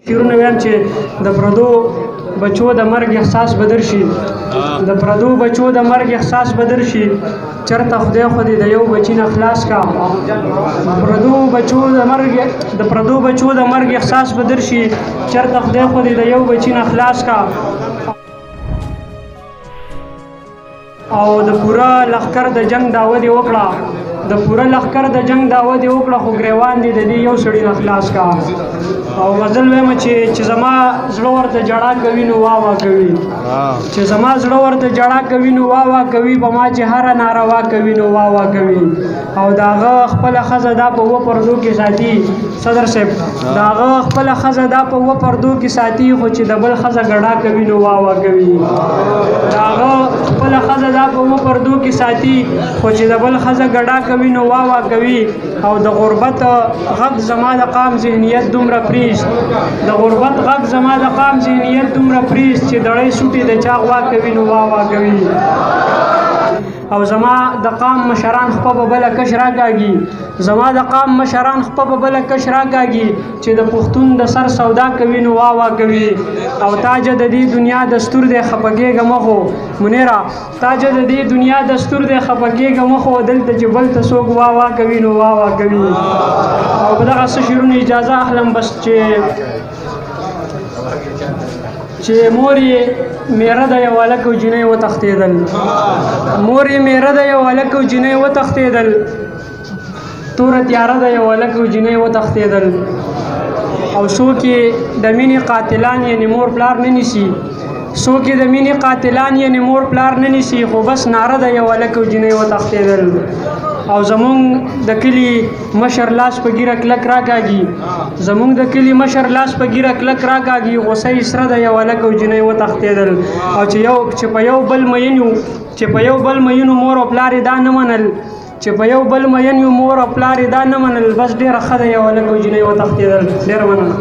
شیرونه ویم چې د پردو بچو د مرګ احساس بدر شي د پردو بچو د مرګ احساس بدر شي چرته خدای خو دې د یو بچی نه خلاص کا پردو بچو د مرګ احساس بدر شي چرته خدای خو دې د یو بچی نه خلاص کا او د پورا لخر د جنگ داوه دې وکړه د پورا لخر د جنگ داوه دې وکړه خو ګریوان دې د دې یو سړي نه خلاص کا او غزل وایم چې زما زړه ورته جړا کوي نو وا وا کوي چې زما زړه ورته جړا کوي نو وا وا کوي په ما چې هر ناروا کوي نو وا وا کوي او داغه خپل خزه دا په و پردو کې ساتي صدر صاحب داغه خپل خزه دا په و پردو کې ساتي خو چې د بل خزه ګډا کوي نو وا وا کوي داغه خپل خزه دا په و پردو کې ساتي خو چې د بل خزه ګډا کوي نو وا وا کوي او د غربت غږ زما د قام ذهنیت دومره د غربت غږ زما د قام ذهنیت دومره پریز چې دړی سوټي د چا غوا کوي نو وا وا کوي او زما د قام مشران خپه په بله کش راکاږي زما د قام مشران خپه په بله کش راکاږي چې د پښتون د سر سودا کوي نو وا وا کوي او تاج د دې دنیا دستور دی خپګېږه مخو منیرا تاج د دې دنیا دستور دی خپګېږه مخو دلته چې بل ته څوک وا وا کوي نو وا وا کوي او په دغه څه شعرونو اجازه اخلم بس چې مور یې میره د یو هلک او جینۍ وتښتېدل مور یې میره د یو هلک او جینۍ وتښتېدل توره تیاره د یو هلک او جینۍ وتښتېدل او څوک یې د مینې قاتلان یعنې مور پلار نه نیسي څوک یې د مینې قاتلان یعنې مور پلار نه نیسي خو بس ناره د یو هلک او جینۍ وتښتېدل او زمونږ د کلي مشر لاس په ګیره کلک راکاږي زمونږ د کلي مشر لاس په ګیره کلک راکاږي غوسه یې سره د یو هلک او جینۍ وتښتېدل او چې په یو بل مینو مور او پلار یې دا نه منل چې په یو بل مین یو مور او پلار یې دا نه منل بس ډېره ښه د یو هلک او جینۍ وتښتېدل ډېره مننه